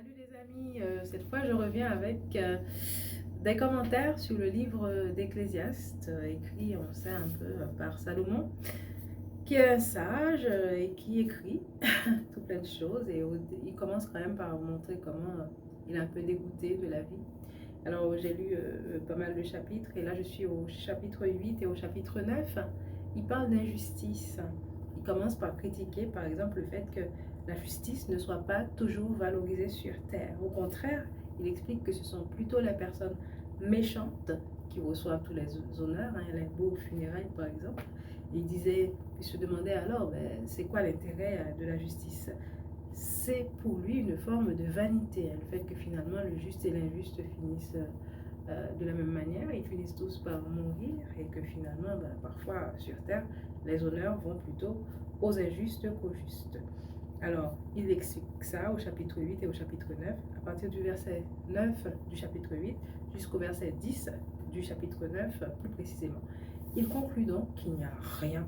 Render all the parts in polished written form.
Salut les amis, cette fois je reviens avec des commentaires sur le livre d'Ecclésiaste, écrit on sait un peu par Salomon, qui est un sage et qui écrit tout plein de choses et il commence quand même par montrer comment il est un peu dégoûté de la vie. Alors j'ai lu pas mal de chapitres et là je suis au chapitre 8 et au chapitre 9. Il parle d'injustice. Il commence par critiquer par exemple le fait que la justice ne soit pas toujours valorisée sur terre. Au contraire, il explique que ce sont plutôt les personnes méchantes qui reçoivent tous les honneurs, hein, les beaux funérailles par exemple. Il disait, il se demandait alors, ben, c'est quoi l'intérêt de la justice? C'est pour lui une forme de vanité, hein, le fait que finalement le juste et l'injuste finissent de la même manière, ils finissent tous par mourir et que finalement, ben, parfois sur Terre, les honneurs vont plutôt aux injustes qu'aux justes. Alors, il explique ça au chapitre 8 et au chapitre 9, à partir du verset 9 du chapitre 8 jusqu'au verset 10 du chapitre 9, plus précisément. Il conclut donc qu'il n'y a rien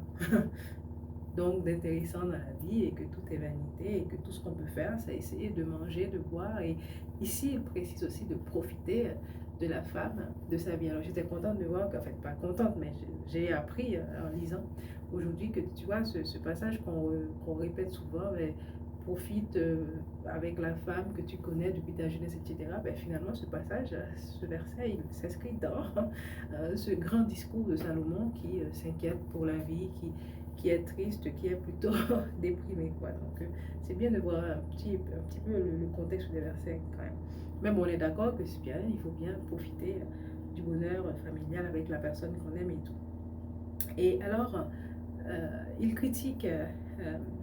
donc d'intéressant dans la vie et que tout est vanité et que tout ce qu'on peut faire, c'est essayer de manger, de boire. Et ici, il précise aussi de profiter de la femme, de sa vie. Alors j'étais contente de voir, en fait pas contente, mais j'ai appris en lisant aujourd'hui que tu vois ce passage qu'on répète souvent, mais profite avec la femme que tu connais depuis ta jeunesse, etc. Ben, finalement, ce passage, ce verset, il s'inscrit dans ce grand discours de Salomon qui s'inquiète pour la vie, qui est triste, qui est plutôt déprimé, quoi. Donc, c'est bien de voir un petit peu le contexte des versets quand même. Mais bon, on est d'accord que c'est bien, il faut bien profiter du bonheur familial avec la personne qu'on aime et tout. Et alors, il critique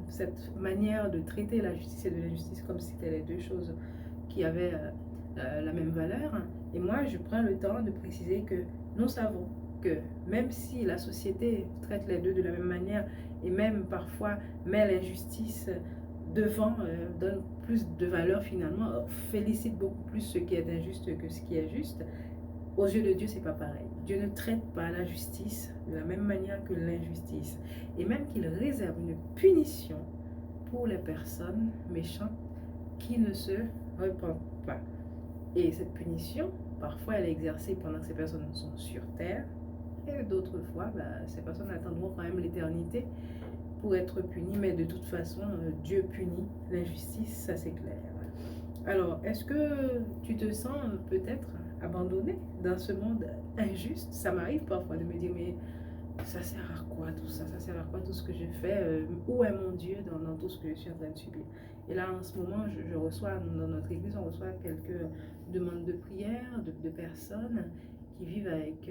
cette manière de traiter la justice et de l'injustice comme si c'était les deux choses qui avaient la même valeur. Et moi, je prends le temps de préciser que nous savons que même si la société traite les deux de la même manière et même parfois met l'injustice devant, donne plus de valeur finalement, félicite beaucoup plus ce qui est injuste que ce qui est juste, aux yeux de Dieu, c'est pas pareil. Dieu ne traite pas la justice de la même manière que l'injustice. Et même qu'il réserve une punition pour les personnes méchantes qui ne se repentent pas. Et cette punition, parfois, elle est exercée pendant que ces personnes sont sur terre. Et d'autres fois, ces personnes attendront quand même l'éternité pour être punies. Mais de toute façon, Dieu punit l'injustice, ça c'est clair. Alors, est-ce que tu te sens peut-être abandonné dans ce monde injuste? Ça m'arrive parfois de me dire, mais ça sert à quoi tout ça? Ça sert à quoi tout ce que je fais? Où est mon Dieu dans tout ce que je suis en train de subir? Et là, en ce moment, je reçois, dans notre église, on reçoit quelques demandes de prière de personnes qui vivent avec,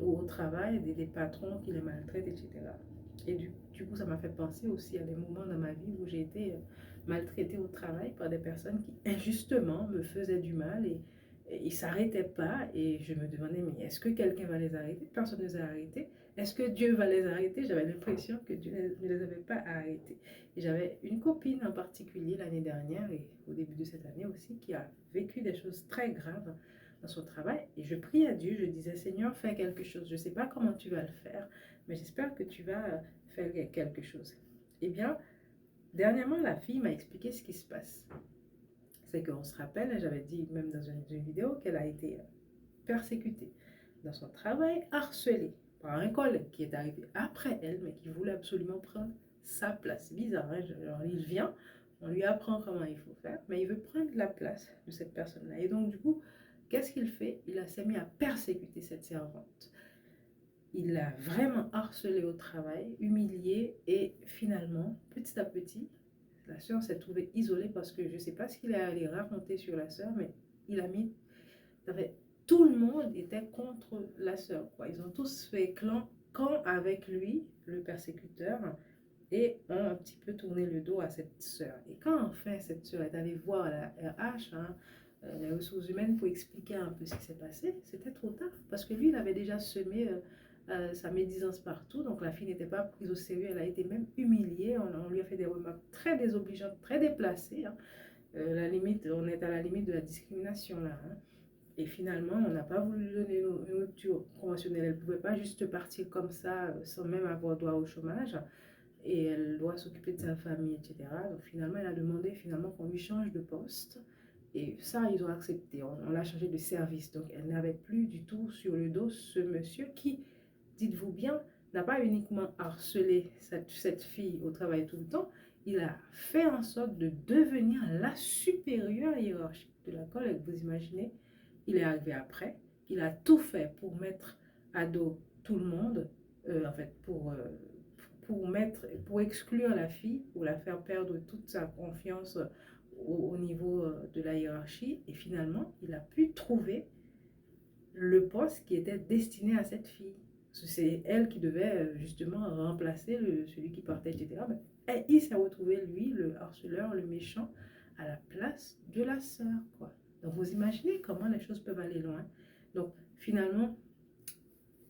au travail, des patrons qui les maltraitent, etc. Et du coup, ça m'a fait penser aussi à des moments dans ma vie où j'ai été maltraitée au travail par des personnes qui injustement me faisaient du mal et ils ne s'arrêtaient pas et je me demandais, mais est-ce que quelqu'un va les arrêter? Personne ne les a arrêtés. Est-ce que Dieu va les arrêter? J'avais l'impression que Dieu ne les avait pas arrêtés. Et j'avais une copine en particulier l'année dernière et au début de cette année aussi qui a vécu des choses très graves dans son travail. Et je priais à Dieu, je disais, Seigneur, fais quelque chose. Je ne sais pas comment tu vas le faire, mais j'espère que tu vas faire quelque chose. Eh bien, dernièrement, la fille m'a expliqué ce qui se passe. C'est qu'on se rappelle, j'avais dit même dans une vidéo qu'elle a été persécutée dans son travail, harcelée par un collègue qui est arrivé après elle, mais qui voulait absolument prendre sa place. Bizarre, hein? Genre, il vient, on lui apprend comment il faut faire, mais il veut prendre la place de cette personne-là. Et donc, du coup, qu'est-ce qu'il fait? Il s'est mis à persécuter cette servante. Il l'a vraiment harcelée au travail, humiliée, et finalement, petit à petit, la sœur s'est trouvée isolée parce que je ne sais pas ce qu'il est allé raconter sur la sœur, mais il a mis... Tout le monde était contre la sœur, quoi. Ils ont tous fait camp avec lui, le persécuteur, et ont un petit peu tourné le dos à cette sœur. Et quand enfin cette sœur est allée voir la RH, hein, les ressources humaines, pour expliquer un peu ce qui s'est passé, c'était trop tard. Parce que lui, il avait déjà semé sa médisance partout. Donc la fille n'était pas prise au sérieux. Elle a été même humiliée. On lui a fait des remarques très désobligeantes, très déplacées. Hein. La limite, on est à la limite de la discrimination là. Hein. Et finalement, on n'a pas voulu lui donner une rupture conventionnelle. Elle ne pouvait pas juste partir comme ça sans même avoir droit au chômage. et elle doit s'occuper de sa famille, etc. Donc finalement, elle a demandé finalement qu'on lui change de poste. Et ça, ils ont accepté. On l'a changé de service. Donc elle n'avait plus du tout sur le dos ce monsieur qui, dites-vous bien, n'a pas uniquement harcelé cette fille au travail tout le temps, il a fait en sorte de devenir la supérieure hiérarchique de la collègue. Vous imaginez, il est arrivé après, il a tout fait pour mettre à dos tout le monde, en fait, pour exclure la fille, pour la faire perdre toute sa confiance au niveau de la hiérarchie. Et finalement, il a pu trouver le poste qui était destiné à cette fille. C'est elle qui devait justement remplacer celui qui partait, etc. Et il s'est retrouvé, lui, le harceleur, le méchant, à la place de la sœur, quoi. Donc, vous imaginez comment les choses peuvent aller loin. Donc, finalement,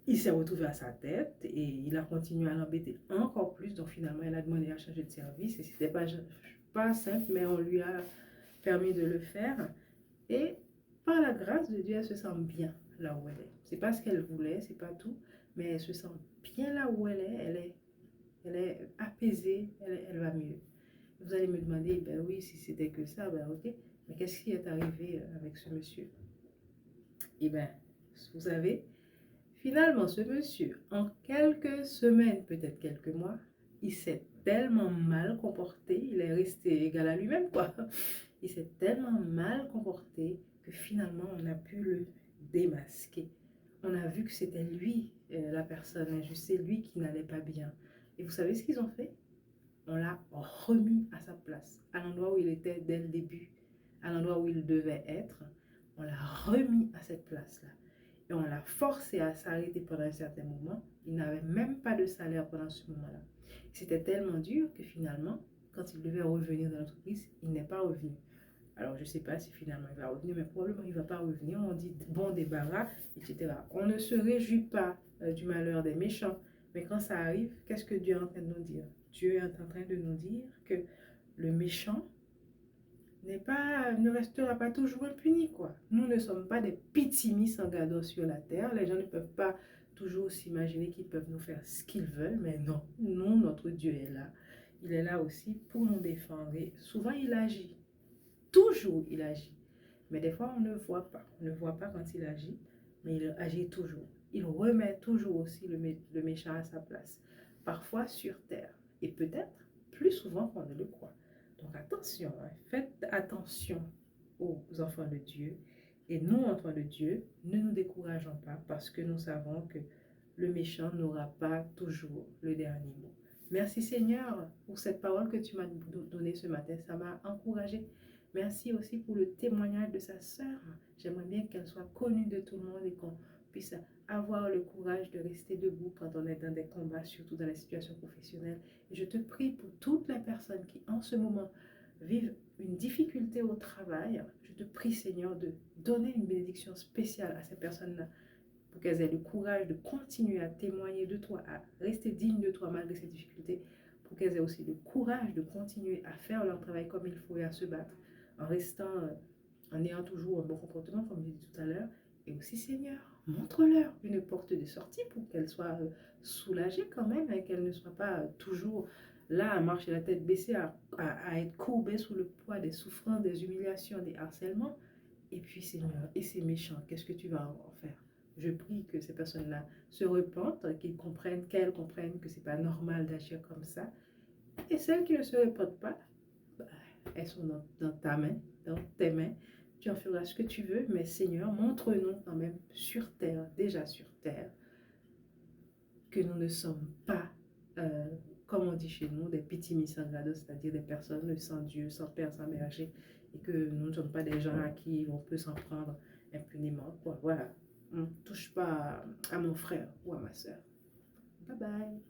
il s'est retrouvé à sa tête et il a continué à l'embêter encore plus. Donc, finalement, elle a demandé à changer de service. Et c'était pas simple, mais on lui a permis de le faire. Et par la grâce de Dieu, elle se sent bien là où elle est. C'est pas ce qu'elle voulait, c'est pas tout, mais elle se sent bien là où elle est apaisée, elle va mieux. Vous allez me demander, ben oui, si c'était que ça, ben ok, mais qu'est-ce qui est arrivé avec ce monsieur? Eh ben, vous savez, finalement, ce monsieur, en quelques semaines, peut-être quelques mois, il s'est tellement mal comporté, il est resté égal à lui-même, quoi. Il s'est tellement mal comporté que finalement, on a pu le démasquer. On a vu que c'était lui, la personne injuste, c'est lui qui n'allait pas bien. Et vous savez ce qu'ils ont fait? On l'a remis à sa place, à l'endroit où il était dès le début, à l'endroit où il devait être. On l'a remis à cette place-là. Et on l'a forcé à s'arrêter pendant un certain moment. Il n'avait même pas de salaire pendant ce moment-là. C'était tellement dur que finalement, quand il devait revenir dans l'entreprise, il n'est pas revenu. Alors, je ne sais pas si finalement il va revenir, mais probablement il ne va pas revenir. On dit bon débarras, etc. On ne se réjouit pas du malheur des méchants. Mais quand ça arrive, qu'est-ce que Dieu est en train de nous dire? Dieu est en train de nous dire que le méchant ne restera pas toujours impuni, quoi. Nous ne sommes pas des pitimis sans gado sur la terre. Les gens ne peuvent pas toujours s'imaginer qu'ils peuvent nous faire ce qu'ils veulent, mais non. Non, notre Dieu est là. Il est là aussi pour nous défendre. Et souvent, il agit. Toujours, il agit. Mais des fois, on ne voit pas. On ne voit pas quand il agit, mais il agit toujours. Il remet toujours aussi le méchant à sa place. Parfois sur terre. Et peut-être plus souvent qu'on ne le croit. Donc attention, hein, faites attention aux enfants de Dieu. Et nous, enfants de Dieu, ne nous décourageons pas parce que nous savons que le méchant n'aura pas toujours le dernier mot. Merci Seigneur pour cette parole que tu m'as donnée ce matin. Ça m'a encouragée. Merci aussi pour le témoignage de sa sœur. J'aimerais bien qu'elle soit connue de tout le monde et qu'on puisse avoir le courage de rester debout quand on est dans des combats, surtout dans les situations professionnelles. Et je te prie pour toutes les personnes qui, en ce moment, vivent une difficulté au travail. Je te prie, Seigneur, de donner une bénédiction spéciale à ces personnes-là pour qu'elles aient le courage de continuer à témoigner de toi, à rester dignes de toi malgré ces difficultés, pour qu'elles aient aussi le courage de continuer à faire leur travail comme il faut et à se battre en restant, en ayant toujours un bon comportement, comme je dit tout à l'heure. Et aussi, Seigneur, montre-leur une porte de sortie pour qu'elles soient soulagées quand même et qu'elles ne soient pas toujours là à marcher la tête baissée, à être courbées sous le poids des souffrances, des humiliations, des harcèlements. Et puis, Seigneur, et ces méchants, qu'est-ce que tu vas en faire? Je prie que ces personnes-là se repentent, qu'elles comprennent que ce n'est pas normal d'agir comme ça. Et celles qui ne se repentent pas, bah, elles sont dans ta main, dans tes mains. Tu en feras ce que tu veux, mais Seigneur, montre-nous quand même sur terre, déjà sur terre, que nous ne sommes pas, comme on dit chez nous, des pitimis sangrados, c'est-à-dire des personnes sans Dieu, sans Père, sans berger, et que nous ne sommes pas des gens à qui on peut s'en prendre impunément. Voilà, on ne touche pas à mon frère ou à ma soeur. Bye bye.